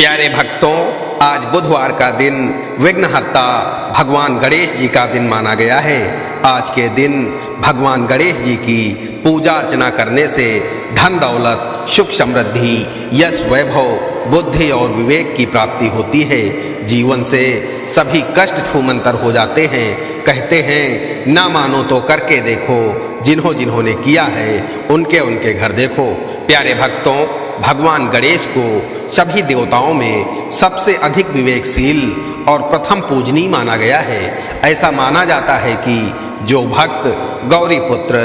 प्यारे भक्तों, आज बुधवार का दिन विघ्नहर्ता भगवान गणेश जी का दिन माना गया है। आज के दिन भगवान गणेश जी की पूजा अर्चना करने से धन दौलत, सुख समृद्धि, यश वैभव, बुद्धि और विवेक की प्राप्ति होती है। जीवन से सभी कष्ट छूमंतर हो जाते हैं। कहते हैं ना मानो तो करके देखो, जिन्होंने किया है उनके घर देखो। प्यारे भक्तों, भगवान गणेश को सभी देवताओं में सबसे अधिक विवेकशील और प्रथम पूजनीय माना गया है। ऐसा माना जाता है कि जो भक्त गौरी पुत्र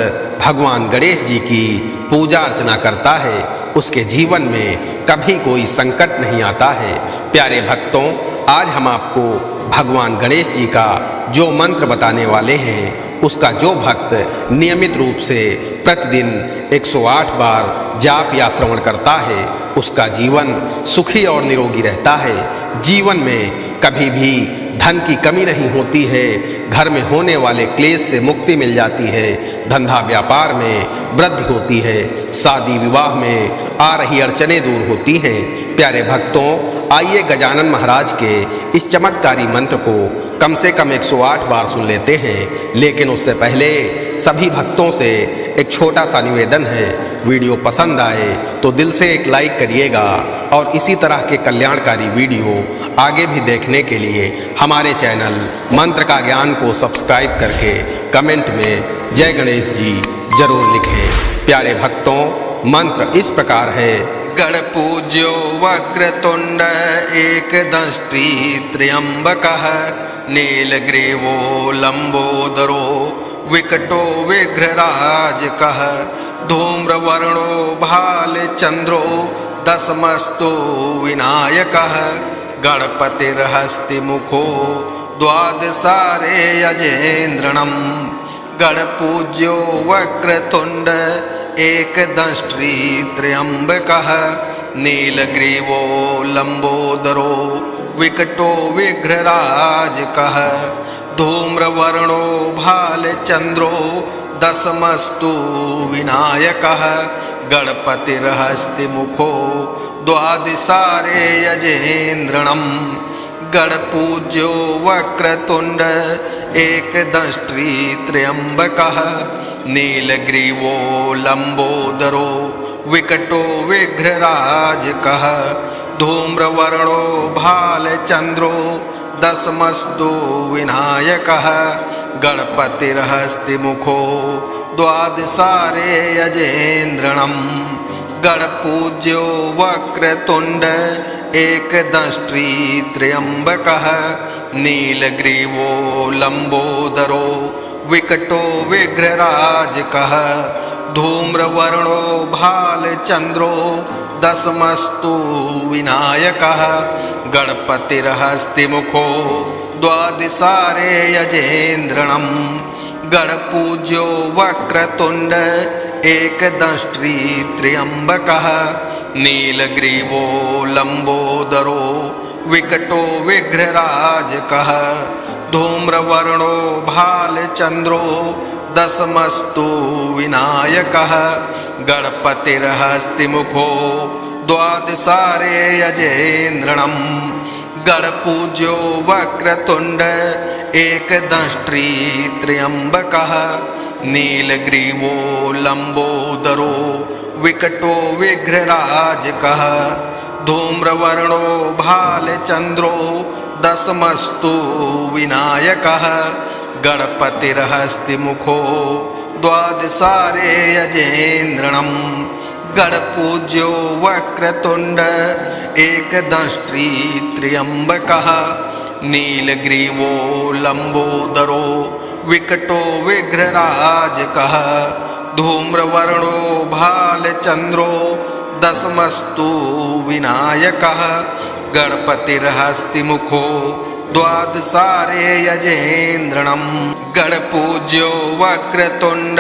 भगवान गणेश जी की पूजा अर्चना करता है उसके जीवन में कभी कोई संकट नहीं आता है। प्यारे भक्तों, आज हम आपको भगवान गणेश जी का जो मंत्र बताने वाले हैं उसका जो भक्त नियमित रूप से प्रतिदिन 108 बार जाप या श्रवण करता है उसका जीवन सुखी और निरोगी रहता है। जीवन में कभी भी धन की कमी नहीं होती है। घर में होने वाले क्लेश से मुक्ति मिल जाती है। धंधा व्यापार में वृद्धि होती है। शादी विवाह में आ रही अड़चनें दूर होती हैं। प्यारे भक्तों, आइए गजानन महाराज के इस चमत्कारी मंत्र को कम से कम 108 बार सुन लेते हैं। लेकिन उससे पहले सभी भक्तों से एक छोटा सा निवेदन है, वीडियो पसंद आए तो दिल से एक लाइक करिएगा और इसी तरह के कल्याणकारी वीडियो आगे भी देखने के लिए हमारे चैनल मंत्र का ज्ञान को सब्सक्राइब करके कमेंट में जय गणेश जी जरूर लिखें। प्यारे भक्तों, मंत्र इस प्रकार है। गणपूज्यो वक्रतुंड एकदंष्टि त्र्यंबकः नीलग्रीवो लंबोदरो विकटो विघ्नराजकः धूम्रवर्णो भालचंद्रो दशमस्तु विनायकः गणपतिर्हस्तिमुखो द्वादशारे यजेन्द्रणम् गणपूज्यो वक्रतुंड एकदंष्ट्री त्र्यंबकः नीलग्रीवो लंबोदरो विकटो विघ्नराजकः धूम्रवर्णो भालचंद्रो दशमस्तु विनायकः गणपतिर्हस्तिमुखो द्वादशारे यजेन्द्रणम् गणपूज्यो वक्रतुंड एकदंष्ट्री त्र्यंबकः नीलग्रीवो लंबोदरो विकटो विघ्नराजकः धूम्रवर्णो भालचंद्रो दशमस्तु विनायकः गणपतिर्हस्तिमुखो द्वादशारे यजेन्द्रणम् गणपूज्यो वक्रतुंड एकदंष्ट्री त्र्यंबकः नीलग्रीवो लंबोदरो विकटो विघ्नराजकः धूम्रवर्णो भालचंद्रो दशमस्तु विनायकः गणपतिर्हस्तिमुखो द्वादशारे यजेन्द्रणम् गणपूज्यो वक्रतुंड एकदंष्ट्री त्र्यंबकः नीलग्रीवो लंबोदरो विकटो विघ्नराजकः धूम्रवर्णो भालचंद्रो दशमस्तु विनायकः गणपतिर्हस्तिमुखो द्वादशारे यजेन्द्रणम् गणपूज्यो वक्रतुंड एकदंष्ट्री त्र्यंबकः नीलग्रीवो लंबोदरो विकटो विघ्नराजकः धूम्रवर्णो भालचंद्रो दशमस्तु विनायकः गणपतिर्हस्तिमुखो द्वादशारे यजेन्द्रणम् गणपूज्यो वक्रतुंड एकदंष्ट्री त्र्यंबकः नीलग्रीवो लंबोदरो विकटो विघ्नराजकः धूम्रवर्णो भालचंद्रो दशमस्तु विनायकः गणपतिर्हस्तिमुखो द्वादशारे यजेन्द्रणम् गणपूज्यो वक्रतुंड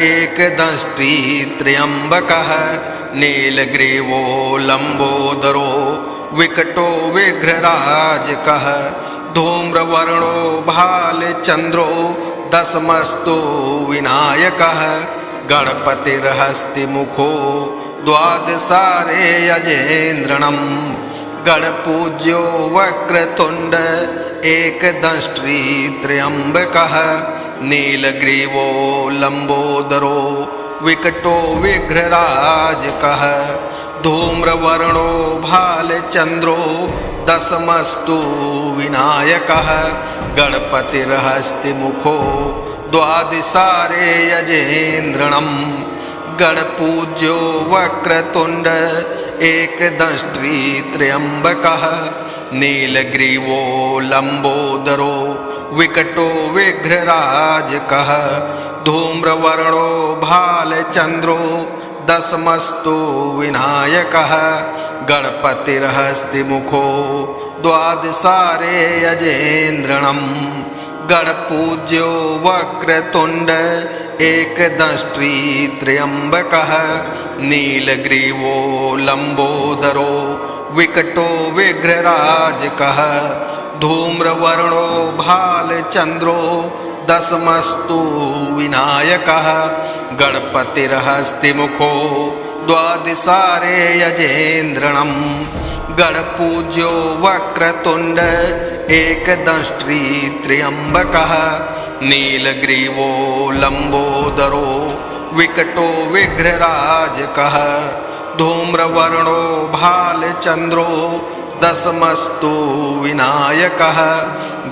एकदंष्ट्री त्र्यंबकः नीलग्रीवो लंबोदरो विकटो विघ्नराजकः धूम्रवर्णो भालचंद्रो दशमस्तु विनायकः गणपतिर्हस्तिमुखो द्वादशारे यजेन्द्रणम् गणपूज्यो वक्रतुण्ड एकदंष्ट्री त्र्यम्बकः नीलग्रीवो लम्बोदरो विकटो विघ्नराजकः धूम्रवर्णो भालचन्द्रो दशमस्तु विनायकः गणपतिर्हस्तिमुखो द्वादशारे यजेन्द्रणम् गणपूज्यो वक्रतुण्ड एकदंष्ट्री त्र्यम्बकः नीलग्रीवो लम्बोदरो विकटो विघ्नराजकः धूम्रवर्णो भालचन्द्रो दशमस्तु विनायकः गणपतिर्हस्तिमुखो द्वादशारे यजेन्द्रणम् गणपूज्यो वक्रतुण्ड एकदंष्ट्री त्र्यम्बकः नीलग्रीवो लम्बोदरो विकटो विघ्नराजकः धूम्रवर्णो भालचन्द्रो दशमस्तु विनायकः गणपतिर्हस्तिमुखो द्वादशारे यजेन्द्रणम् गणपूज्यो वक्रतुण्ड एकदंष्ट्री त्र्यम्बकः नीलग्रीवो लम्बोदरो विकटो विघ्नराजकः धूम्रवर्णो भालचन्द्रो दशमस्तु विनायकः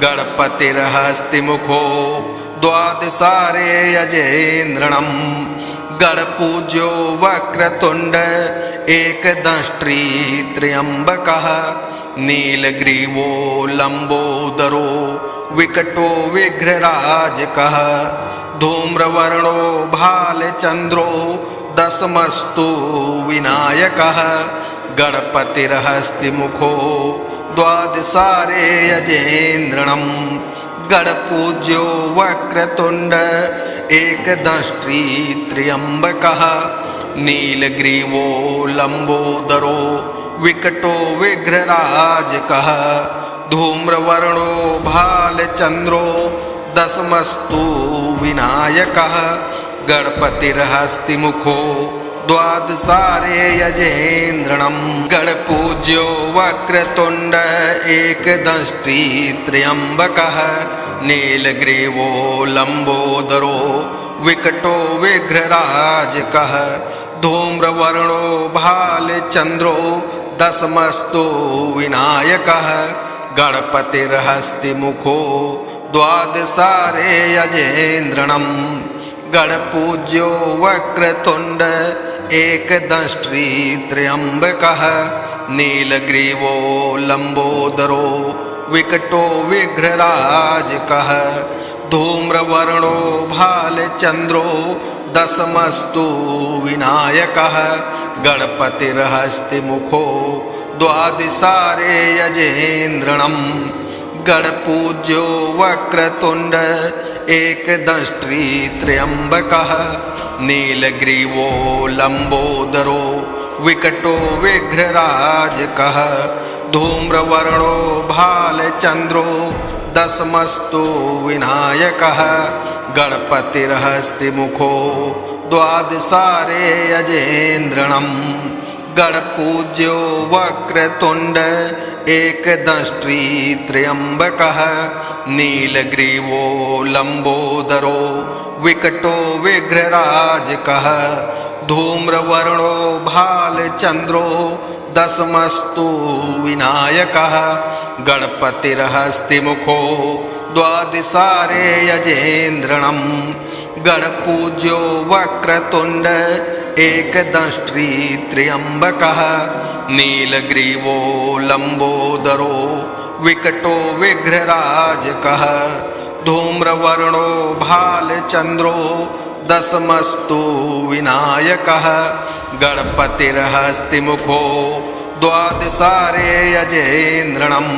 गणपतिर्हस्तिमुखो द्वादशारे यजेन्द्रणम् गणपूज्यो वक्रतुण्ड एकदंष्ट्री त्र्यम्बकः नीलग्रीवो लम्बोदरो विकटो विघ्नराजकः धूम्रवर्णो भालचन्द्रो दशमस्तु विनायकः गणपतिर्हस्तिमुखो द्वादशारे यजेन्द्रणम् गणपूज्यो वक्रतुण्ड एकदंष्ट्री त्र्यम्बकः नीलग्रीवो लम्बोदरो विकटो विघ्नराजकः धूम्रवर्णो भालचन्द्रो दशमस्तु विनायकः गणपतिर्हस्तिमुखो द्वादशारे यजेन्द्रणम् गणपूज्यो वक्रतुण्ड एकदंष्ट्री त्र्यम्बकः नीलग्रीवो लम्बोदरो विकटो विघ्नराजकः धूम्रवर्णो भालचन्द्रो दशमस्तु विनायकः गणपतिर्हस्तिमुखो द्वादशारे यजेन्द्रणम् गणपूज्यो वक्रतुण्ड एकदंष्ट्री त्र्यम्बकः नीलग्रीवो लम्बोदरो विकटो विघ्नराजकः धूम्रवर्णो भालचन्द्रो दशमस्तु विनायकः गणपतिर्हस्तिमुखो द्वादशारे यजेन्द्रणम् गणपूज्यो वक्रतुण्ड एकदंष्ट्री त्र्यम्बकः नीलग्रीवो लम्बोदरो विकटो विघ्नराजकः धूम्रवर्णो भालचन्द्रो दशमस्तु विनायकः गणपतिर्हस्तिमुखो द्वादशारे यजेन्द्रणम् गणपूज्यो वक्रतुण्ड एकदंष्ट्री त्र्यम्बकः नीलग्रीवो लम्बोदरो विकटो विघ्नराजकः धूम्रवर्णो भालचन्द्रो दशमस्तु विनायकः गणपतिर्हस्तिमुखो द्वादशारे यजेन्द्रणम् गणपूज्यो वक्रतुण्ड एकदंष्ट्री त्र्यम्बकः नीलग्रीवो लम्बोदरो विकटो विघ्नराजकः धूम्रवर्णो भालचन्द्रो दशमस्तु विनायकः गणपतिर्हस्तिमुखो द्वादशारे यजेन्द्रणम्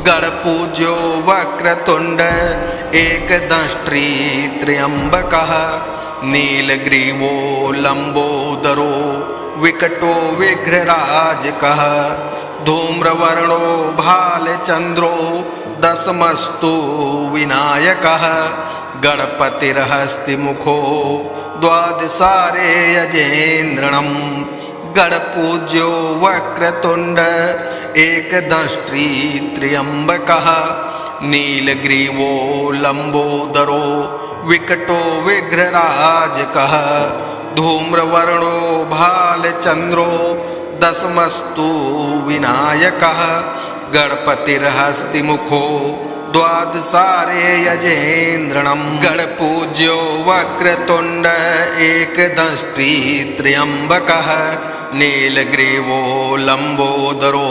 गणपूज्यो वक्रतुण्ड एकदंष्ट्री त्र्यम्बकः नीलग्रीवो लम्बोदरो विकटो विघ्नराजकः धूम्रवर्णो भालचन्द्रो दशमस्तु विनायकः गणपतिर्हस्तिमुखो द्वादशारे यजेन्द्रणम् गणपूज्यो वक्रतुण्ड एकदंष्ट्री त्र्यंबकः नीलग्रीवो लंबोदरो विकटो विघ्नराजकः धूम्रवर्णो भालचंद्रो दशमस्तु विनायकः गणपतिर्हस्तिमुखो द्वादशारे यजेन्द्रणं गणपूज्यो वक्रतुण्ड एकदंष्ट्री त्र्यंबकः नीलग्रीवो लंबोदरो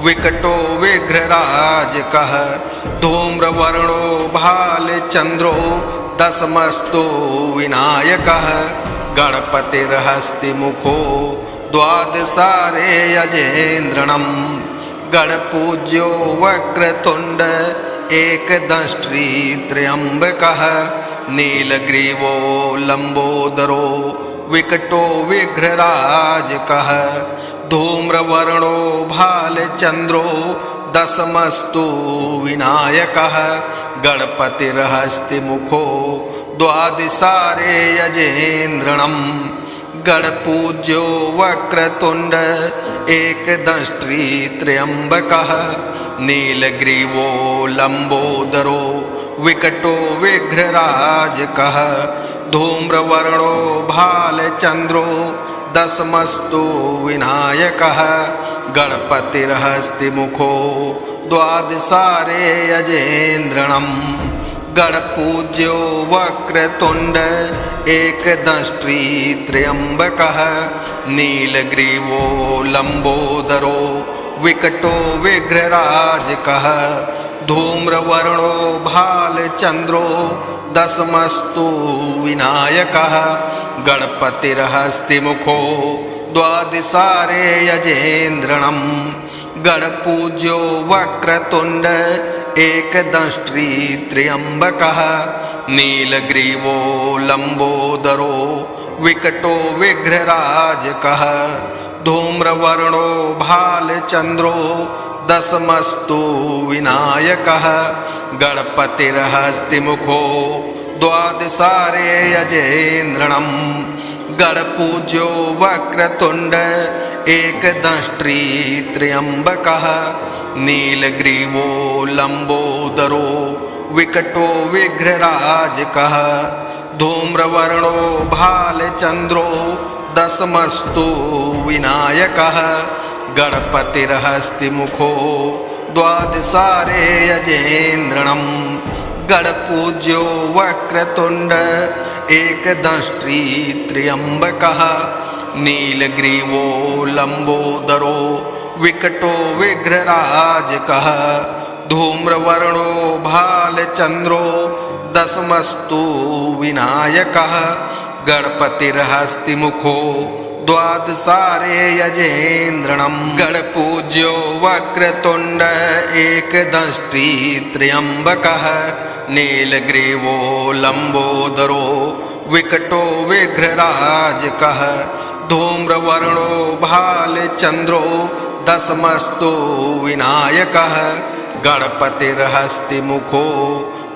विकटो विघ्नराजकः धूम्रवर्णो भालचंद्रो दशमस्तु विनायकः गणपतिर्हस्तिमुखो द्वादशारे यजेन्द्रणं गणपूज्यो वक्रतुण्ड एकदंष्ट्री त्र्यंबकः नीलग्रीवो लंबोदरो विकटो विघ्नराजकः धूम्रवर्णो भालचंद्रो दशमस्तु विनायकः गणपतिर्हस्तिमुखो द्वादशारे यजेन्द्रणं गणपूज्यो वक्रतुण्ड एकदंष्ट्री त्र्यंबकः नीलग्रीवो लंबोदरो विकटो विघ्नराजकः धूम्रवर्णो भालचंद्रो दशमस्तु विनायकः गणपतिर्हस्तिमुखो द्वादशारे यजेन्द्रणं गणपूज्यो वक्रतुण्ड एकदंष्ट्री त्र्यंबकः नीलग्रीवो लंबोदरो विकटो विघ्नराजकः धूम्रवर्णो भालचंद्रो दशमस्तु विनायकः गणपतिर्हस्तिमुखो द्वादशारे यजेन्द्रणं गणपूज्यो वक्रतुण्ड एकदंष्ट्री त्र्यंबकः नीलग्रीवो लंबोदरो विकटो विघ्नराजकः धूम्रवर्णो भालचंद्रो दशमस्तु विनायकः गणपतिर्हस्तिमुखो द्वादशारे यजेन्द्रणं गणपूज्यो वक्रतुण्ड एकदंष्ट्री त्र्यंबकः नीलग्रीवो लंबोदरो विकटो विघ्नराजकः धूम्रवर्णो भालचंद्रो दशमस्तु विनायकः गणपतिर्हस्तिमुखो द्वादशारे यजेन्द्रणं गणपूज्यो वक्रतुण्ड एकदंष्ट्री त्र्यंबकः नीलग्रीवो लंबोदरो विकटो विघ्नराजकः धूम्रवर्णो भालचंद्रो दशमस्तु विनायकः गणपतिर्हस्तिमुखो द्वादशारे यजेन्द्रणं गणपूज्यो वक्रतुण्ड एकदंष्ट्री त्र्यंबकः नीलग्रीवो लंबोदरो विकटो विघ्नराजकः धूम्रवर्णो भालचंद्रो दशमस्तु विनायकः गणपतिर्हस्तिमुखो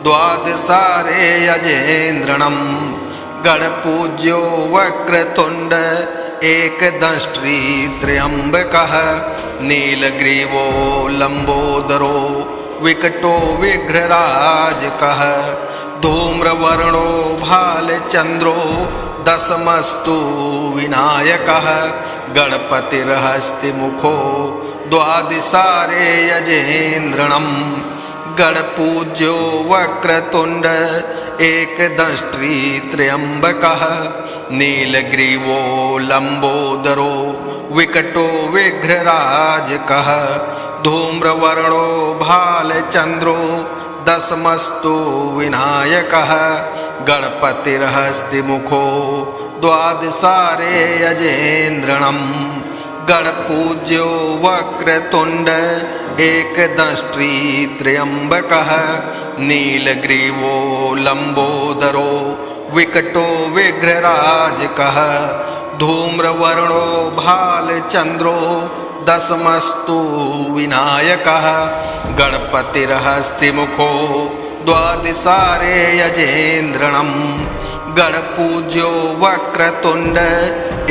द्वादशारे यजेन्द्रणं गणपूज्यो वक्रतुण्ड एकदंष्ट्री त्र्यंबकः नीलग्रीवो लंबोदरो विकटो विघ्नराजकः धूम्रवर्णो भालचंद्रो दशमस्तु विनायकः गणपतिर्हस्तिमुखो द्वादशारे यजेन्द्रणं गणपूज्यो वक्रतुण्ड एकदंष्ट्री त्र्यंबकः नीलग्रीवो लंबोदरो विकटो विघ्नराजकः धूम्रवर्णो भालचंद्रो दशमस्तु विनायकः गणपतिर्हस्तिमुखो द्वादशारे यजेन्द्रणं गणपूज्यो वक्रतुण्ड एकदंष्ट्री त्र्यंबकः नीलग्रीवो लंबोदरो विकटो विघ्नराजकः धूम्रवर्णो भालचंद्रो दशमस्तु विनायकः गणपतिर्हस्तिमुखो द्वादशारे यजेन्द्रणं गणपूज्यो वक्रतुण्ड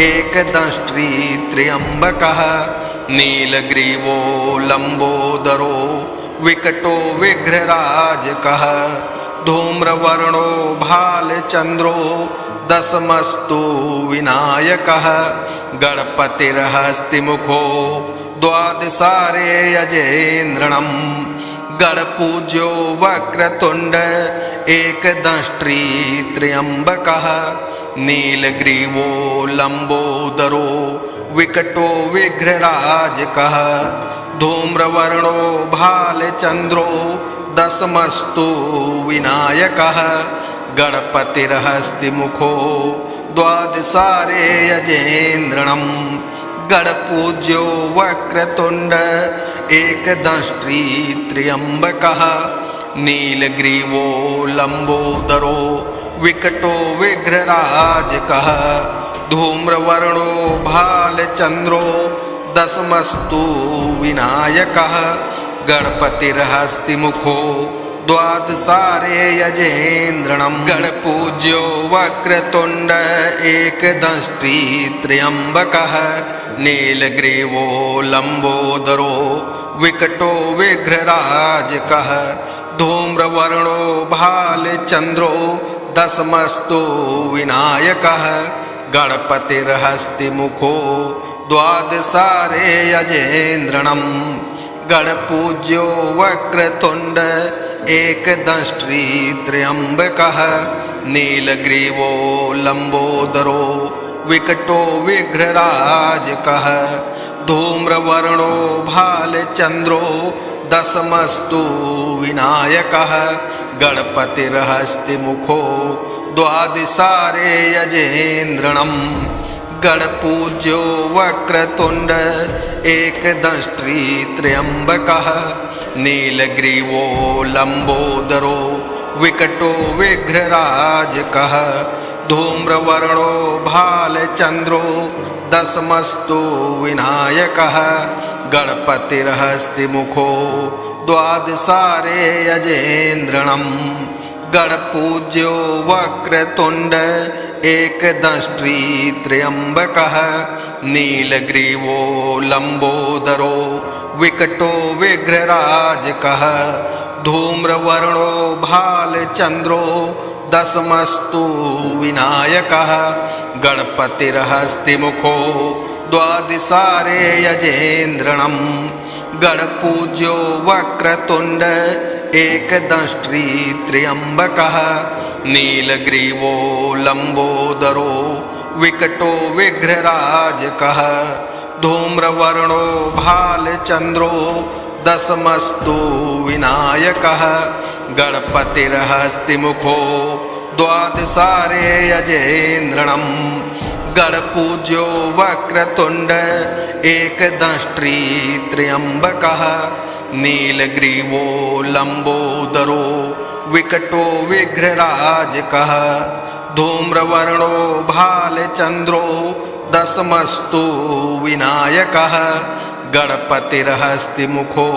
एकदंष्ट्री त्र्यंबकः नीलग्रीवो लंबोदरो विकटो विघ्नराजकः धूम्रवर्णो भालचंद्रो दशमस्तु विनायकः गणपतिर्हस्तिमुखो द्वादशारे यजेन्द्रणम् गणपूज्यो वक्रतुंड एकदंष्ट्री त्र्यंबकः नीलग्रीवो लंबोदरो विकटो विघ्नराजकः धूम्रवर्णो भालचंद्रो दशमस्तु विनायकः गणपतिर्हस्तिमुखो द्वादशारे यजेन्द्रणम् गणपूज्यो वक्रतुंड एकदंष्ट्री त्र्यंबकः नीलग्रीवो लंबोदरो विकटो विघ्नराजकः धूम्रवर्णो भालचंद्रो दशमस्तु विनायकः गणपतिर्हस्तिमुखो द्वादशारे यजेन्द्रणम् गणपूज्यो वक्रतुंड एकदंष्ट्री त्र्यंबकः नीलग्रीवो लंबोदरो विकटो विघ्नराजकः धूम्रवर्णो भालचंद्रो दशमस्तु विनायकः गणपतिर्हस्तिमुखो द्वादशारे यजेन्द्रणम् गणपूज्यो वक्रतुंड एकदंष्ट्री त्र्यंबकः नीलग्रीवो लंबोदरो विकटो विघ्नराजकः धूम्रवर्णो भालचंद्रो दशमस्तु विनायकः गणपतिर्हस्तिमुखो द्वादशारे यजेन्द्रणम् गणपूज्यो वक्रतुंड एकदंष्ट्री त्र्यंबकः नीलग्रीवो लंबोदरो विकटो विघ्नराजकः धूम्रवर्णो भालचंद्रो दशमस्तु विनायकः गणपतिर्हस्तिमुखो द्वादशारे यजेन्द्रणम् गणपूज्यो वक्रतुंड एकदंष्ट्री त्र्यंबकः नीलग्रीवो लंबोदरो विकटो विघ्नराजकः धूम्रवर्णो भालचंद्रो दशमस्तु विनायकः गणपतिर्हस्तिमुखो द्वादशारे यजेन्द्रणम् गणपूज्यो वक्रतुंड एकदंष्ट्री त्र्यंबकः नीलग्रीवो लंबोदरो विकटो विघ्नराजकः धूम्रवर्णो भालचंद्रो दशमस्तु विनायकः गणपतिर्हस्तिमुखो द्वादशारे यजेन्द्रणम् गणपूज्यो वक्रतुंड एकदंष्ट्री त्र्यंबकः नीलग्रीवो लंबोदरो विकटो विघ्नराजकः धूम्रवर्णो भालचंद्रो दशमस्तु विनायकः गणपतिर्हस्तिमुखो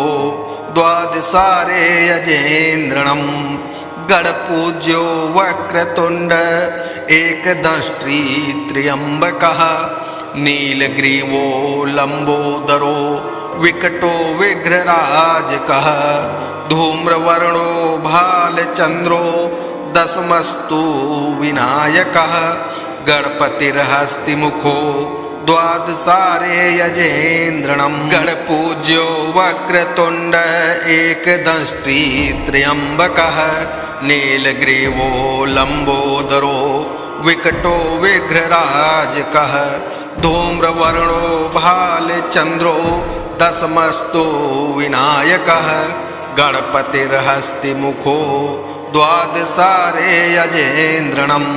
द्वादशारे यजेन्द्रणम् गणपूज्यो वक्रतुंड एकदंष्ट्री त्र्यंबकः नीलग्रीवो लंबोदरो विकटो विघ्नराजकः धूम्रवर्णो भालचंद्रो दशमस्तु विनायकः गणपतिर्हस्तिमुखो द्वादशारे यजेन्द्रणम् गणपूज्यो वक्रतुंड एकदंष्ट्री त्र्यंबकः नीलग्रीवो लंबोदरो विकटो विघ्नराजकः धूम्रवर्णो भालचंद्रो दशमस्तु विनायकः गणपतिर्हस्तिमुखो द्वादशारे यजेन्द्रणम्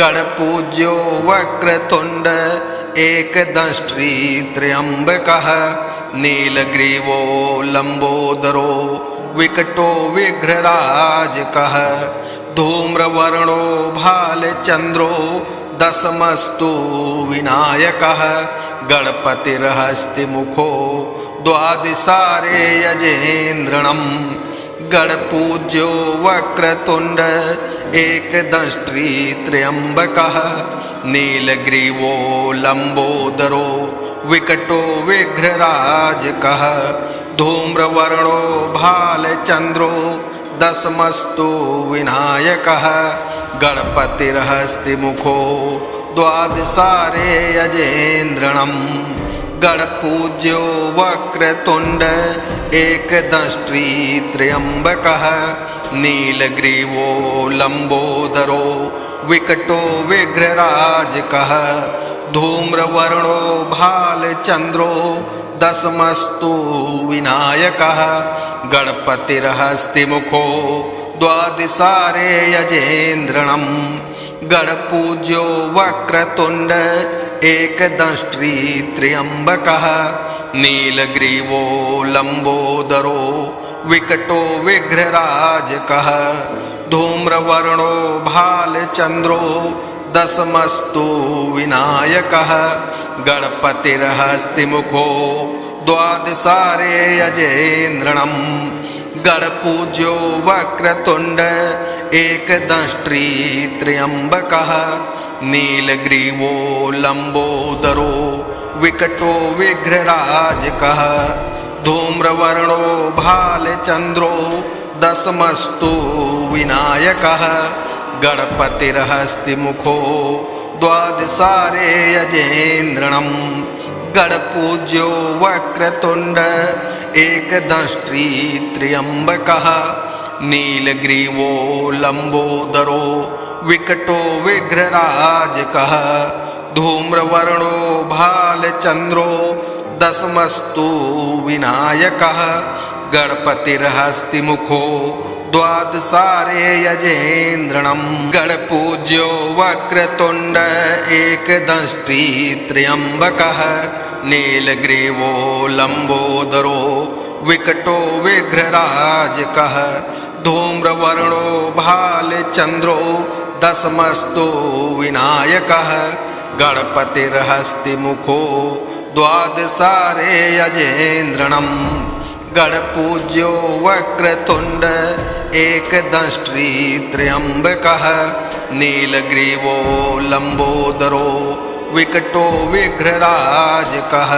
गणपूज्यो वक्रतुंड एकदंष्ट्री त्र्यंबकः नीलग्रीवो लंबोदरो विकटो विघ्नराजकः धूम्रवर्णो भालचंद्रो दशमस्तु विनायकः गणपतिर्हस्तिमुखो द्वादशारे यजेन्द्रणम् गणपूज्यो वक्रतुंड एकदंष्ट्री त्र्यंबकः नीलग्रीवो लंबोदरो विकटो विघ्नराजकः धूम्रवर्णो भालचन्द्रो दशमस्तु विनायकः गणपतिर्हस्तिमुखो द्वादशारे यजेन्द्रणम् गणपूज्यो वक्रतुण्ड एकदंष्ट्री त्र्यम्बकः नीलग्रीवो लम्बोदरो विकटो विघ्नराजकः धूम्रवर्णो भालचन्द्रो दशमस्तु विनायकः गणपतिर्हस्तिमुखो द्वादशारे यजेन्द्रणम् गणपूज्यो वक्रतुण्ड एकदंष्ट्री त्र्यम्बकः नीलग्रीवो लम्बोदरो विकटो विघ्नराजकः धूम्रवर्णो भालचन्द्रो दशमस्तु विनायकः गणपतिर्हस्तिमुखो द्वादशारे यजेन्द्रणम् गणपूज्यो वक्रतुण्ड एकदंष्ट्री त्र्यम्बकः नीलग्रीवो लम्बोदरो विकटो विघ्नराजकः धूम्रवर्णो भालचन्द्रो दशमस्तु विनायकः गणपतिर्हस्तिमुखो द्वादशारे यजेन्द्रणम् गणपूज्यो वक्रतुण्ड एकदंष्ट्री त्र्यम्बकः नीलग्रीवो लम्बोदरो विकटो विघ्नराजकः धूम्रवर्णो भालचन्द्रो दशमस्तु विनायकः गणपतिर्हस्तिमुखो द्वादशारे यजेन्द्रणम् गणपूज्यो वक्रतुण्ड एकदंष्ट्री त्र्यम्बकः नीलग्रीवो लम्बोदरो विकटो विघ्नराजकः धूम्रवर्णो भालचन्द्रो दशमस्तु विनायकः गणपतिर्हस्तिमुखो द्वादशारे यजेन्द्रणम् गणपूज्यो वक्रतुण्ड एकदंष्ट्री त्र्यम्बकः नीलग्रीवो लम्बोदरो विकटो विघ्नराजकः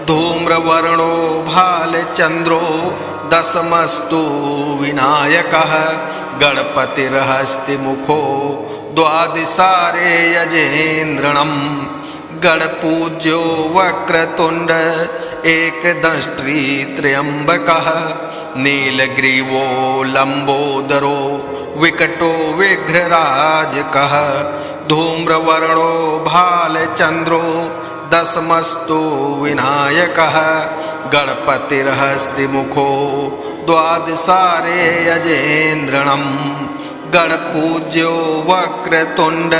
धूम्रवर्णो भालचन्द्रो दशमस्तु विनायकः गणपतिर्हस्तिमुखो द्वादशारे यजेन्द्रणम् गणपूज्यो वक्रतुण्ड एकदंष्ट्री त्र्यम्बकः नीलग्रीवो लम्बोदरो विकटो विघ्नराजकः धूम्रवर्णो भालचन्द्रो दशमस्तु विनायकः गणपतिर्हस्तिमुखो द्वादशारे यजेन्द्रणम् गणपूज्यो वक्रतुण्ड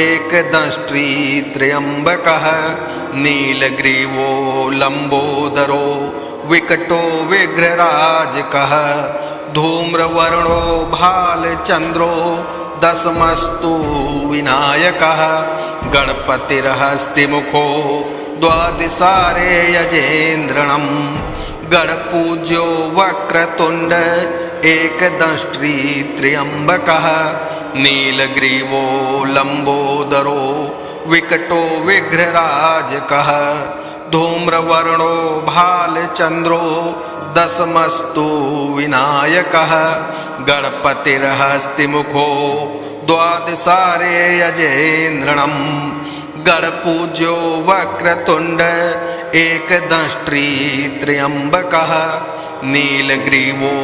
एकदंष्ट्री त्र्यम्बकः नीलग्रीवो लम्बोदरो विकटो विघ्नराजकः धूम्रवर्णो भालचन्द्रो दशमस्तु विनायकः गणपतिर्हस्तिमुखो द्वादशारे यजेन्द्रणम् गणपूज्यो वक्रतुण्ड एकदंष्ट्री त्र्यम्बकः नीलग्रीवो लम्बोदरो विकटो विघ्नराजकः धूम्रवर्णो भालचन्द्रो दशमस्तु विनायकः गणपतिर्हस्तिमुखो द्वादशारे यजेन्द्रणम् गणपूज्यो वक्रतुण्ड एकदंष्ट्री त्र्यम्बकः नीलग्रीवो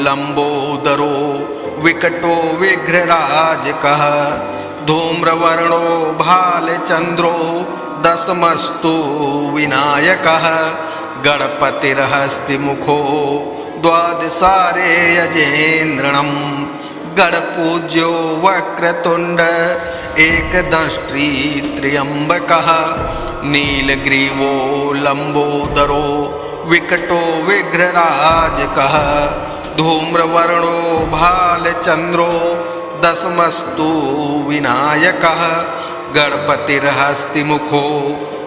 लम्बोदरो विकटो विघ्नराजकः धूम्रवर्णो भालचन्द्रो दशमस्तु विनायकः गणपतिर्हस्तिमुखो द्वादशारे यजेन्द्रणम् गणपूज्यो वक्रतुण्ड एकदंष्ट्री त्र्यम्बकः नीलग्रीवो लम्बोदरो विकटो विघ्नराजकः धूम्रवर्णो भालचन्द्रो दशमस्तु विनायकः गणपतिर्हस्तिमुखो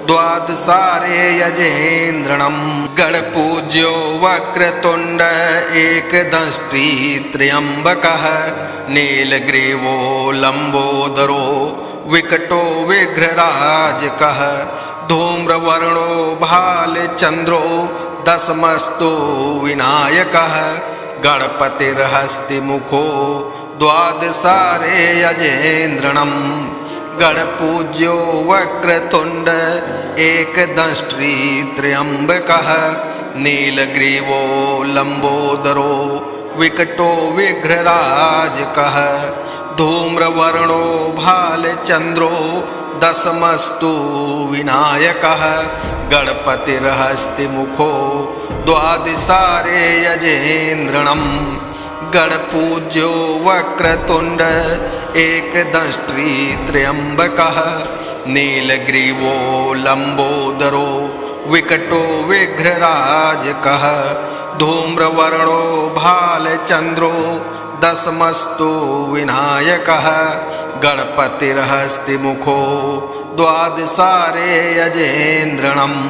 द्वादशारे यजेन्द्रणम् गणपूज्यो वक्रतुण्ड एकदंष्ट्री त्र्यम्बकः नीलग्रीवो लम्बोदरो विकटो विघ्नराजकः धूम्रवर्णो भालचन्द्रो दशमस्तु विनायकः गणपतिर्हस्तिमुखो द्वादशारे यजेन्द्रणम् गणपूज्यो वक्रतुण्ड एकदंष्ट्री त्र्यम्बकः नीलग्रीवो लम्बोदरो विकटो विघ्नराजकः धूम्रवर्णो भालचन्द्रो दशमस्तु विनायकः गणपतिर्हस्तिमुखो द्वादशारे यजेन्द्रणम् गणपूज्यो वक्रतुण्ड एकदंष्ट्री त्र्यम्बकः नीलग्रीवो लम्बोदरो विकटो विघ्नराजकः धूम्रवर्णो भालचन्द्रो दशमस्तु विनायकः गणपतिर्हस्तिमुखो द्वादशारे यजेन्द्रणम्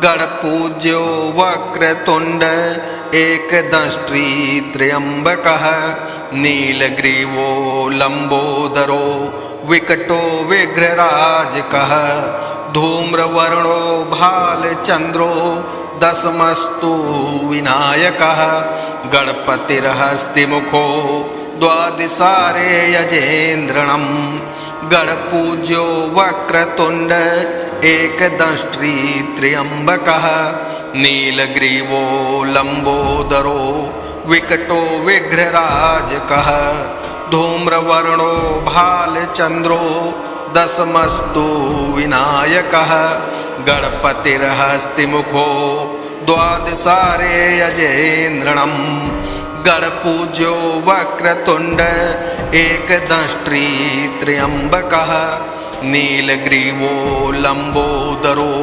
गणपूज्यो वक्रतुण्ड एकदंष्ट्री त्र्यम्बकः नीलग्रीवो लम्बोदरो विकटो विघ्नराजकः धूम्रवर्णो भालचन्द्रो दशमस्तु विनायकः गणपतिर्हस्तिमुखो द्वादशारे यजेन्द्रणम् गणपूज्यो वक्रतुण्ड एकदंष्ट्री त्र्यम्बकः नीलग्रीवो लम्बोदरो विकटो विघ्नराजकः धूम्रवर्णो भालचन्द्रो दशमस्तु विनायकः गणपतिर्हस्तिमुखो द्वादशारे यजेन्द्रणम् गणपूज्यो वक्रतुण्ड एकदंष्ट्री त्र्यम्बकः नीलग्रीवो लम्बोदरो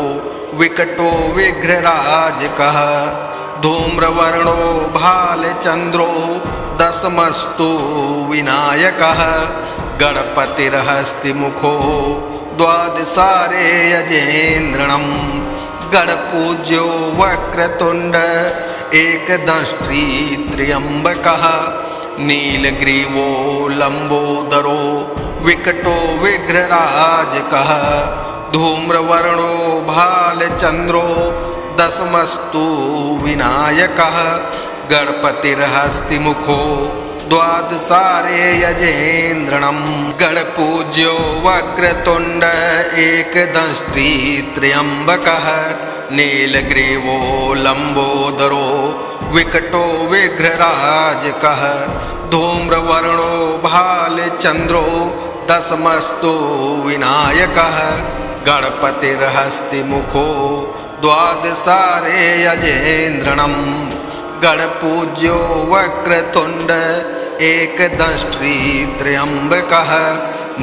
विकटो विघ्नराजकः धूम्रवर्णो भालचन्द्रो दशमस्तु विनायकः गणपतिर्हस्तिमुखो द्वादशारे यजेन्द्रणम् गणपूज्यो वक्रतुण्ड एकदंष्ट्री त्र्यम्बकः नीलग्रीवो लम्बोदरो विकटो विघ्नराजकः धूम्रवर्णो भालचन्द्रो दशमस्तु विनायकः गणपतिर्हस्तिमुखो द्वादशारे यजेन्द्रणम् गणपूज्यो वक्रतुण्ड एकदंष्ट्री त्र्यम्बकः नीलग्रीवो लम्बोदरो विकटो विघ्नराजकः धूम्रवर्णो भालचन्द्रो दशमस्तु विनायकः गणपतिर्हस्तिमुखो द्वादशारे यजेन्द्रणम् गणपूज्यो वक्रतुण्ड एकदंष्ट्री त्र्यम्बकः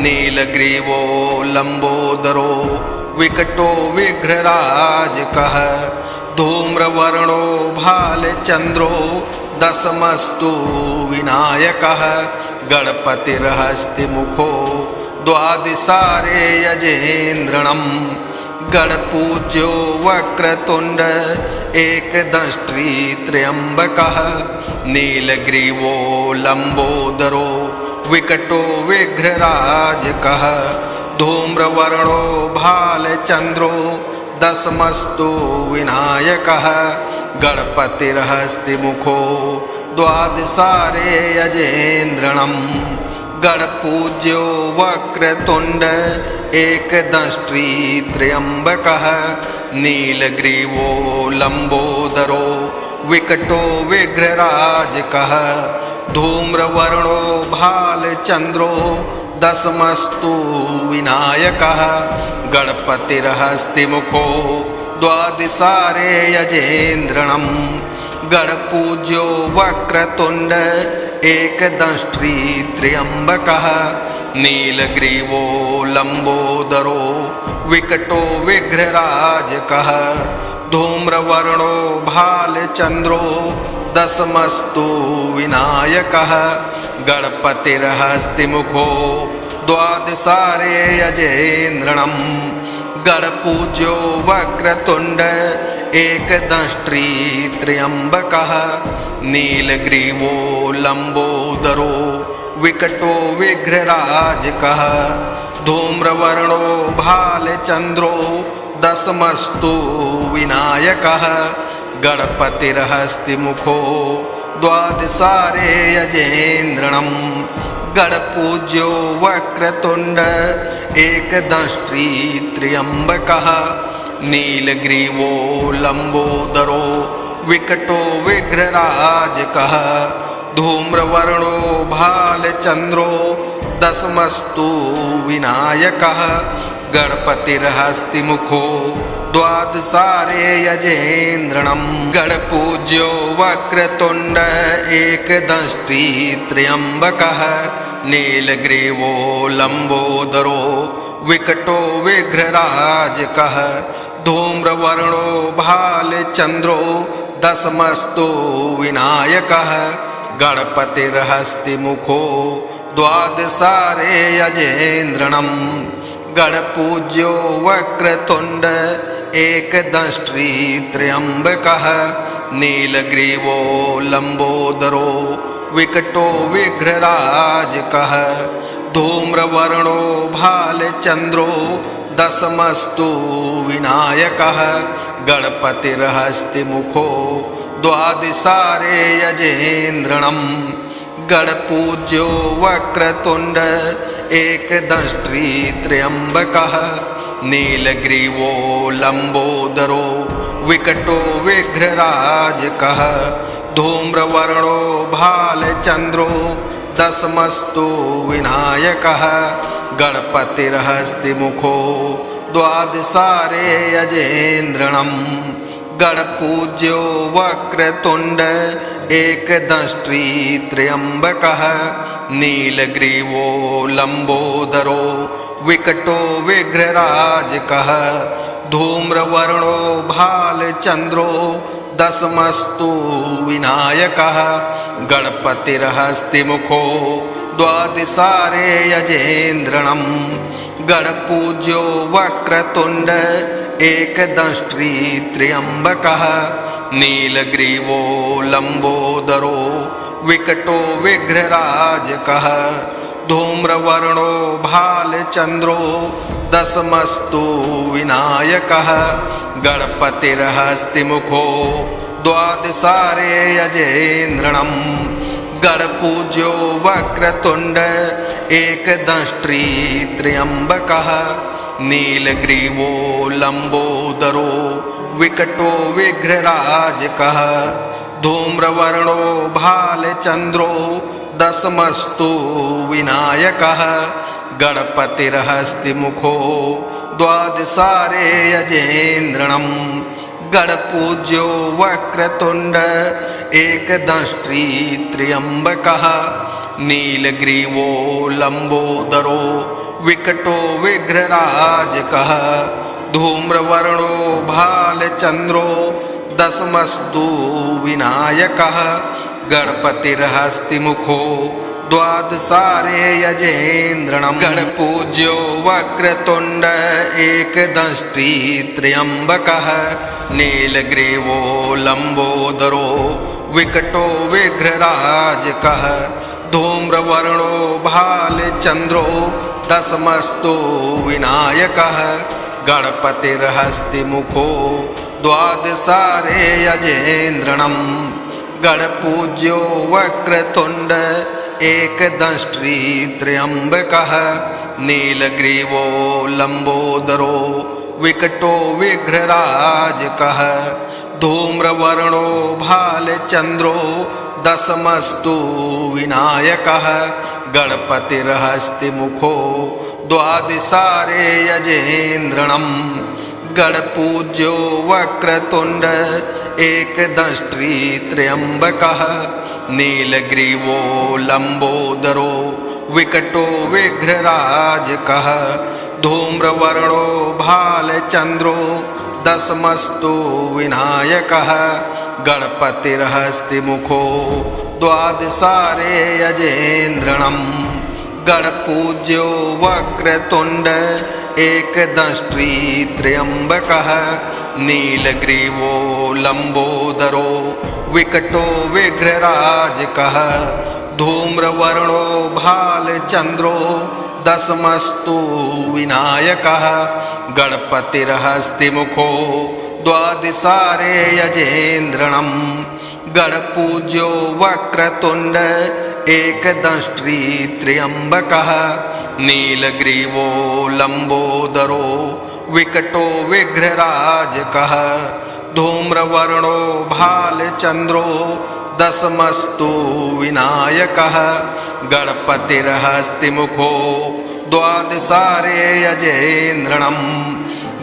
नीलग्रीवो लम्बोदरो विकटो विघ्नराजकः धूम्रवर्णो भालचन्द्रो दशमस्तु विनायकः गणपतिर्हस्तिमुखो द्वादशारे यजेन्द्रणम् गणपूज्यो वक्रतुण्ड एकदंष्ट्री त्र्यम्बकः नीलग्रीवो लम्बोदरो विकटो विघ्नराजकः धूम्रवर्णो भालचन्द्रो दशमस्तु विनायकः गणपतिर्हस्तिमुखो द्वादशारे यजेन्द्रणम् गणपूज्यो वक्रतुण्ड एकदंष्ट्री त्र्यम्बकः नीलग्रीवो लम्बोदरो विकटो विघ्नराजकः धूम्रवर्णो भालचन्द्रो दशमस्तु विनायकः गणपतिर्हस्तिमुखो द्वादशारे यजेन्द्रणम् गणपूज्यो वक्रतुण्ड एकदंष्ट्री त्र्यम्बकः नीलग्रीवो लम्बोदरो विकटो विघ्नराजकः धूम्रवर्णो भालचन्द्रो दशमस्तु विनायकः गणपतिर्हस्तिमुखो द्वादशारे यजेन्द्रणम् गणपूज्यो वक्रतुण्ड एकदंष्ट्री त्र्यम्बकः नीलग्रीवो लम्बोदरो विकटो विघ्नराजकः धूम्रवर्णो भालचन्द्रो दशमस्तु विनायकः गणपतिर्हस्तिमुखो द्वादशारे यजेन्द्रणम् गणपूज्यो वक्रतुण्ड एकदंष्ट्री त्र्यम्बकः नीलग्रीवो लम्बोदरो विकटो विघ्नराजकः धूम्रवर्णो भालचन्द्रो दशमस्तु विनायकः गणपतिर्हस्तिमुखो द्वादशारे यजेन्द्रणम् गणपूज्यो वक्रतुण्ड एकदंष्ट्री त्र्यम्बकः नीलग्रीवो लम्बोदरो विकटो विघ्नराजकः धूम्रवर्णो भालचन्द्रो दशमस्तु विनायकः गणपतिर्हस्तिमुखो द्वादशारे यजेन्द्रणम् गणपूज्यो वक्रतुण्ड एकदंष्ट्री त्र्यम्बकः नीलग्रीवो लम्बोदरो विकटो विघ्नराजकः धूम्रवर्णो भालचन्द्रो दशमस्तु विनायकः गणपतिर्हस्तिमुखो द्वादशारे यजेन्द्रणम् गणपूज्यो वक्रतुण्ड एकदंष्ट्री त्र्यम्बकः नीलग्रीवो लम्बोदरो विकटो विघ्नराजकः धूम्रवर्णो भालचन्द्रो दशमस्तु विनायकः गणपतिर्हस्तिमुखो द्वादशारे यजेन्द्रणम् गणपूज्यो वक्रतुण्ड एकदंष्ट्री त्र्यम्बकः नीलग्रीवो लम्बोदरो विकटो विघ्नराजकः धूम्रवर्णो भालचन्द्रो दशमस्तु विनायकः गणपतिर्हस्तिमुखो द्वादशारे यजेन्द्रणम् गणपूज्यो वक्रतुण्ड एकदंष्ट्री त्र्यम्बकः नीलग्रीवो लम्बोदरो विकटो विघ्नराजकः धूम्रवर्णो भालचन्द्रो दशमस्तु विनायकः गणपतिर्हस्तिमुखो द्वादशारे यजेन्द्रणम् गणपूज्यो वक्रतुण्ड एकदंष्ट्री त्र्यम्बकः नीलग्रीवो लम्बोदरो विकटो विघ्नराजकः धूम्रवर्णो भालचन्द्रो दशमस्तु विनायकः गणपतिर्हस्तिमुखो द्वादशारे यजेन्द्रणम् गणपूज्यो वक्रतुण्ड एकदंष्ट्री त्र्यम्बकः नीलग्रीवो लम्बोदरो विकटो विघ्नराजकः धूम्रवर्णो भालचन्द्रो दशमस्तु विनायकः गणपतिर्हस्तिमुखो द्वादशारे यजेन्द्रणम् गणपूज्यो वक्रतुण्ड एकदंष्ट्री त्र्यम्बकः नीलग्रीवो लम्बोदरो विकटो विघ्नराजकः धूम्रवर्णो भालचन्द्रो दशमस्तु विनायकः गणपतिर्हस्तिमुखो द्वादशारे यजेन्द्रणम् गणपूज्यो वक्रतुण्ड एकदंष्ट्री त्र्यम्बकः नीलग्रीवो लम्बोदरो विकटो विघ्नराजकः धूम्रवर्णो भालचन्द्रो दशमस्तु विनायकः गणपतिर्हस्तिमुखो द्वादशारे यजेन्द्रणम् गणपूज्यो वक्रतुण्ड एकदंष्ट्री त्र्यम्बकः नीलग्रीवो लम्बोदरो विकटो विघ्नराजकः धूम्रवर्णो भालचन्द्रो दशमस्तु विनायकः गणपतिर्हस्तिमुखो द्वादशारे यजेन्द्रणम् गणपूज्यो वक्रतुण्ड एकदंष्ट्री त्र्यम्बकः नीलग्रीवो लम्बोदरो विकटो विघ्नराजकः धूम्रवर्णो भालचन्द्रो दशमस्तु विनायकः गणपतिर्हस्तिमुखो द्वादशारे यजेन्द्रणम् गणपूज्यो वक्रतुण्ड एकदंष्ट्री त्र्यम्बकः नीलग्रीवो लम्बोदरो विकटो विघ्नराजकः धूम्रवर्णो भालचन्द्रो दशमस्तु विनायकः गणपतिर्हस्तिमुखो द्वादशारे यजेन्द्रणम्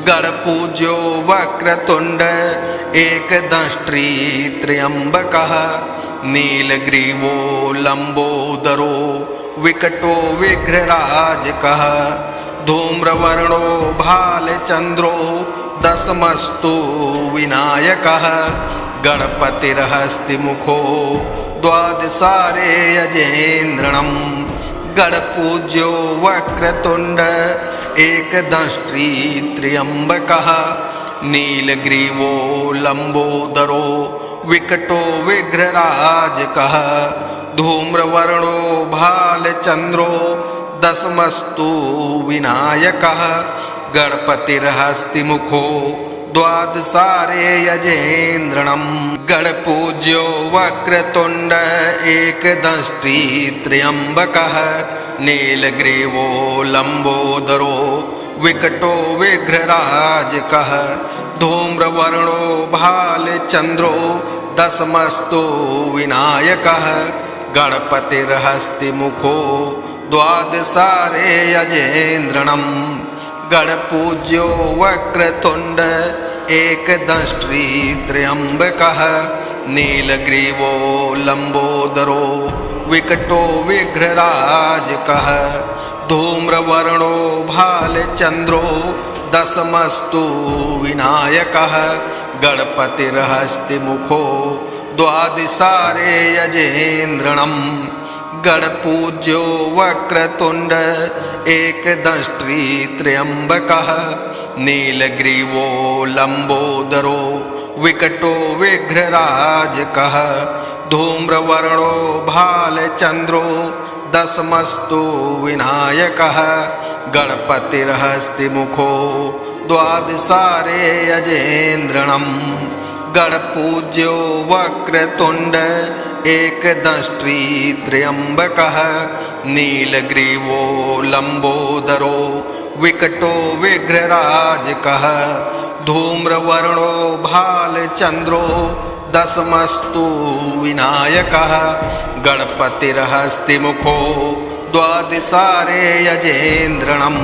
गणपूज्यो वक्रतुण्ड एकदंष्ट्री त्र्यम्बकः नीलग्रीवो लम्बोदरो विकटो विघ्नराजकः धूम्रवर्णो भालचन्द्रो दशमस्तु विनायकः गणपतिर्हस्तिमुखो द्वादशारे यजेन्द्रणम् गणपूज्यो वक्रतुण्ड एकदंष्ट्री त्र्यम्बकः नीलग्रीवो लम्बोदरो विकटो विघ्नराजकः धूम्रवर्णो भालचन्द्रो दशमस्तु विनायकः गणपतिर्हस्तिमुखो द्वादशारे यजेन्द्रणम् गणपूज्यो वक्रतुण्ड एकदंष्ट्री त्र्यम्बकः नीलग्रीवो लम्बोदरो विकटो विघ्नराजकः धूम्रवर्णो भालचन्द्रो दशमस्तु विनायकः गणपतिर्हस्तिमुखो द्वादशारे यजेन्द्रणम् गणपूज्यो वक्रतुण्ड एकदंष्ट्री त्र्यम्बकः नीलग्रीवो लम्बोदरो विकटो विघ्नराजकः धूम्रवर्णो भालचन्द्रो दशमस्तु विनायकः गणपतिर्हस्तिमुखो द्वादशारे यजेन्द्रणम् गणपूज्यो वक्रतुण्ड एकदंष्ट्री त्र्यम्बकः नीलग्रीवो लम्बोदरो विकटो विघ्नराजकः धूम्रवर्णो भालचन्द्रो दशमस्तु विनायकः गणपतिर्हस्तिमुखो द्वादशारे यजेन्द्रणम् गणपूज्यो वक्रतुण्ड एकदंष्ट्री त्र्यम्बकः नीलग्रीवो लम्बोदरो विकटो विघ्नराजकः धूम्रवर्णो भालचन्द्रो दशमस्तु विनायकः गणपतिर्हस्तिमुखो द्वादशारे यजेन्द्रणम्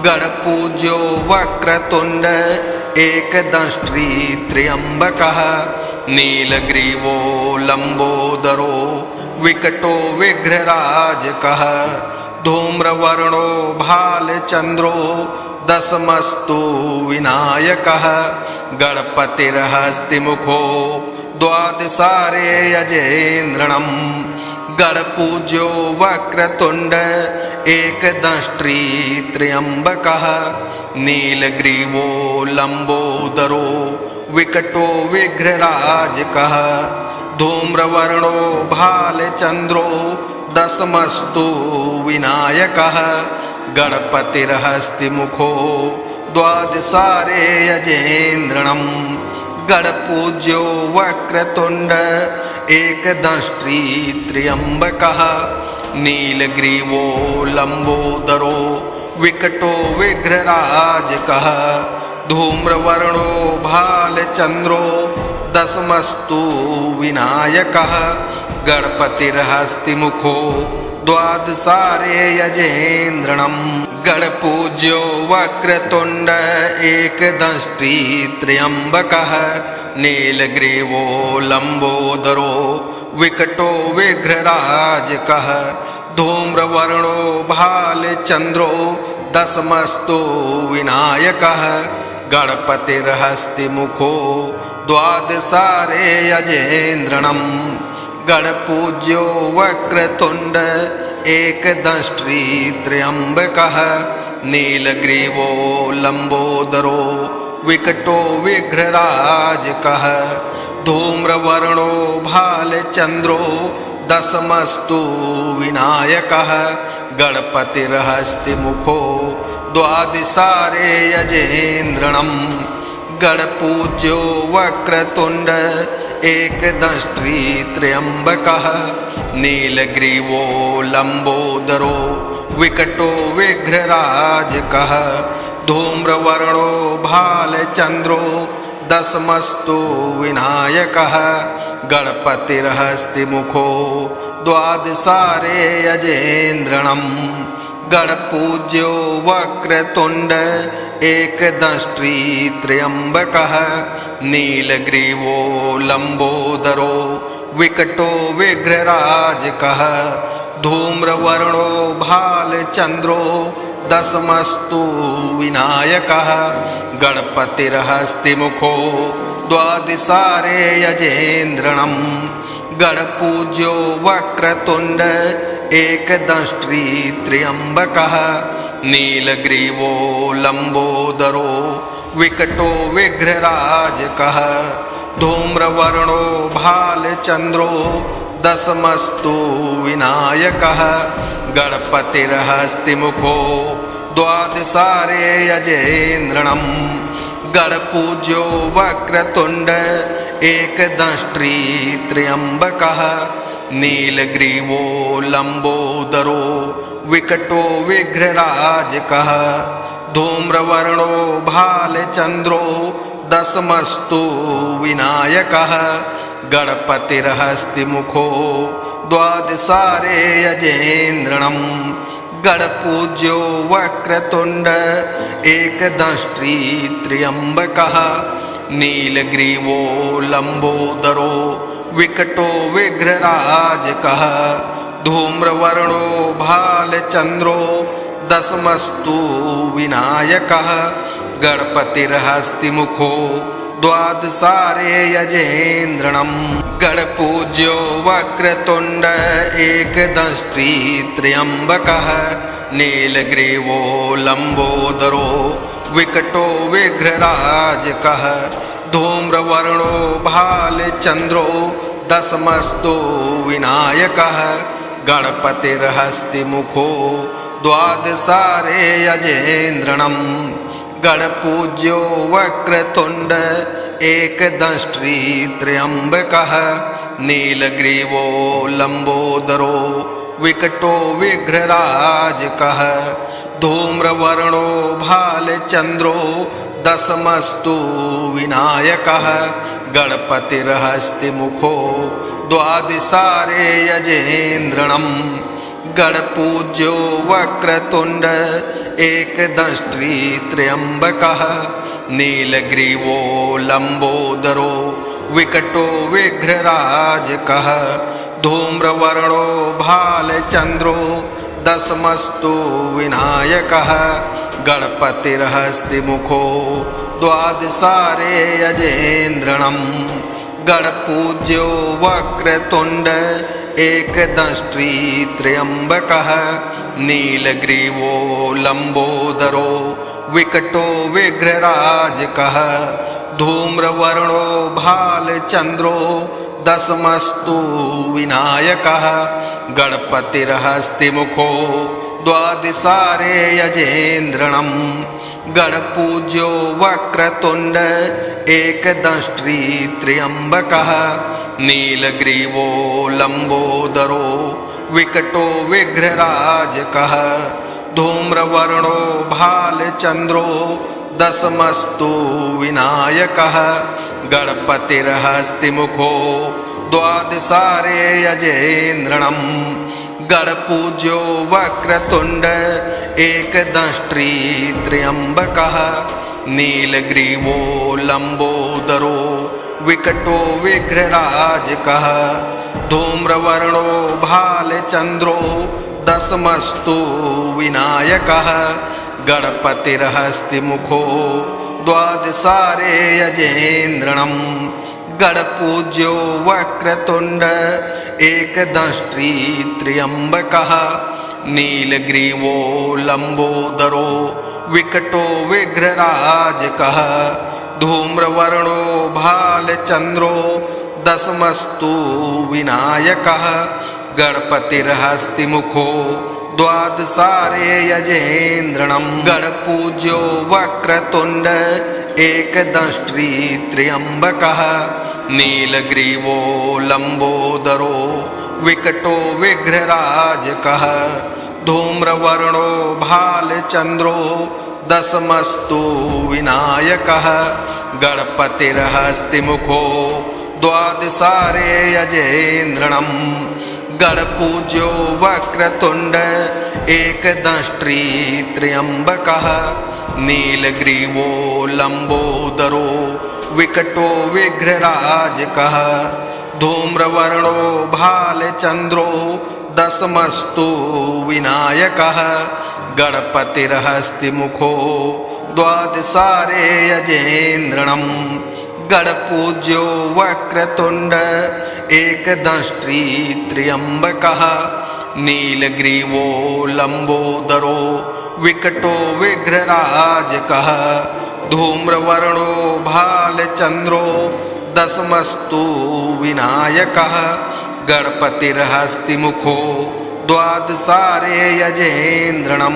गणपूज्यो वक्रतुण्ड एकदंष्ट्री त्र्यम्बकः नीलग्रीवो लम्बोदरो विकटो विघ्नराजकः धूम्रवर्णो भालचन्द्रो दशमस्तु विनायकः गणपतिर्हस्तिमुखो द्वादशारे यजेन्द्रणम् गणपूज्यो वक्रतुण्ड एकदंष्ट्री त्र्यम्बकः नीलग्रीवो लम्बोदरो विकटो विघ्नराजकः धूम्रवर्णो भालचन्द्रो दशमस्तु विनायकः गणपतिर्हस्तिमुखो द्वादशारे यजेन्द्रणम् गणपूज्यो वक्रतुण्ड एकदंष्ट्री त्र्यम्बकः नीलग्रीवो लम्बोदरो विकटो विघ्नराजकः धूम्रवर्णो भालचन्द्रो दशमस्तु विनायकः गणपतिर्हस्तिमुखो द्वादशारे यजेन्द्रणम् गणपूज्यो वक्रतुण्ड एकदंष्ट्री त्र्यम्बकः नीलग्रीवो लम्बोदरो विकटो विघ्नराजकः धूम्रवर्णो भालचन्द्रो दशमस्तु विनायकः गणपतिर्हस्तिमुखो द्वादशारे यजेन्द्रणम् गणपूज्यो वक्रतुण्ड एकदंष्ट्री त्र्यम्बकः नीलग्रीवो लम्बोदरो विकटो विघ्नराजकः धूम्रवर्णो भालचन्द्रो दशमस्तु विनायकः गणपतिर्हस्तिमुखो द्वादशारे यजेन्द्रणं गणपूज्यो वक्रतुण्ड एकदंष्ट्री त्र्यम्बकः नीलग्रीवो लम्बोदरो विकटो विघ्नराजकः धूम्रवर्णो भालचन्द्रो दशमस्तु विनायकः गणपतिर्हस्तिमुखो द्वादशारे यजेन्द्रणं गणपूज्यो वक्रतुण्ड एकदंष्ट्री त्र्यम्बकः नीलग्रीवो लम्बोदरो विकटो विघ्नराजकः धूम्रवर्णो भालचन्द्रो दशमस्तु विनायकः गणपतिर्हस्तिमुखो द्वादशारे यजेन्द्रणं गणपूज्यो वक्रतुण्ड एकदंष्ट्री त्र्यम्बकः नीलग्रीवो लम्बोदरो विकटो विघ्नराजकः धूम्रवर्णो भालचन्द्रो दशमस्तु विनायकः गणपतिर्हस्तिमुखो द्वादशारे यजेन्द्रणं गणपूज्यो वक्रतुण्ड एकदंष्ट्री त्र्यम्बकः नीलग्रीवो लम्बोदरो विकटो विघ्नराजकः धूम्रवर्णो भालचन्द्रो दशमस्तु विनायकः गणपतिर्हस्तिमुखो द्वादशारे यजेन्द्रणं गणपूज्यो वक्रतुण्ड एकदंष्ट्री त्र्यम्बकः नीलग्रीवो लम्बोदरो विकटो विघ्नराजकः धूम्रवर्णो भालचन्द्रो दशमस्तु विनायकः गणपतिर्हस्तिमुखो द्वादशारे यजेन्द्रणं गणपूज्यो वक्रतुण्ड एकदंष्ट्री त्र्यम्बकः नीलग्रीवो लम्बोदरो विकटो विघ्नराजकः धूम्रवर्णो भालचन्द्रो दशमस्तु विनायकः गणपतिर्हस्तिमुखो द्वादशारे यजेन्द्रणं गणपूज्यो वक्रतुण्ड एकदंष्ट्री त्र्यम्बकः नीलग्रीवो लम्बोदरो विकटो विघ्नराजकः धूम्रवर्णो भालचन्द्रो दशमस्तु विनायकः गणपतिर्हस्तिमुखो द्वादशारे यजेन्द्रणं गणपूज्यो वक्रतुण्ड एकदंष्ट्री त्र्यम्बकः नीलग्रीवो लम्बोदरो विकटो विघ्नराजकः धूम्रवर्णो भालचन्द्रो दशमस्तु विनायकः गणपतिर्हस्तिमुखो द्वादशारे यजेन्द्रणं गणपूज्यो वक्रतुण्ड एकदंष्ट्री त्र्यम्बकः नीलग्रीवो लम्बोदरो विकटो विघ्नराजकः धूम्रवर्णो भालचन्द्रो दशमस्तु विनायकः गणपतिर्हस्तिमुखो द्वादशारे यजेन्द्रणं गणपूज्यो वक्रतुण्ड एकदंष्ट्री त्र्यम्बकः नीलग्रीवो लम्बोदरो विकटो विघ्नराजकः धूम्रवर्णो भालचन्द्रो दशमस्तु विनायकः गणपतिर्हस्तिमुखो द्वादशारे यजेन्द्रणं गणपूज्यो वक्रतुण्ड एकदंष्ट्री त्र्यम्बकः नीलग्रीवो लम्बोदरो विकटो विघ्नराजकः धूम्रवर्णो भालचन्द्रो दशमस्तु विनायकः गणपतिर्हस्तिमुखो द्वादशारे यजेन्द्रणं गणपूज्यो वक्रतुण्ड एकदंष्ट्री त्र्यम्बकः नीलग्रीवो लम्बोदरो विकटो विघ्नराजकः धूम्रवर्णो भालचन्द्रो दशमस्तु विनायकः गणपतिर्हस्तिमुखो द्वादशारे यजेन्द्रणम् गणपूज्यो वक्रतुण्ड एकदंष्ट्री त्र्यम्बकः नीलग्रीवो लम्बोदरो विकटो विघ्नराजकः धूम्रवर्णो भालचन्द्रो दशमस्तु विनायकः गणपतिर्हस्तिमुखो द्वादशारे यजेन्द्रणम् गणपूज्यो वक्रतुण्ड एकदंष्ट्री त्र्यम्बकः नीलग्रीवो लम्बोदरो विकटो विघ्नराजकः धूम्रवर्णो भालचन्द्रो दशमस्तु विनायकः गणपतिर्हस्तिमुखो द्वादशारे यजेन्द्रणम् गणपूज्यो वक्रतुण्ड एकदंष्ट्री त्र्यम्बकः नीलग्रीवो लम्बोदरो विकटो विघ्नराजकः धूम्रवर्णो भालचन्द्रो दशमस्तु विनायकः गणपतिर्हस्तिमुखो द्वादशारे यजेन्द्रणम्।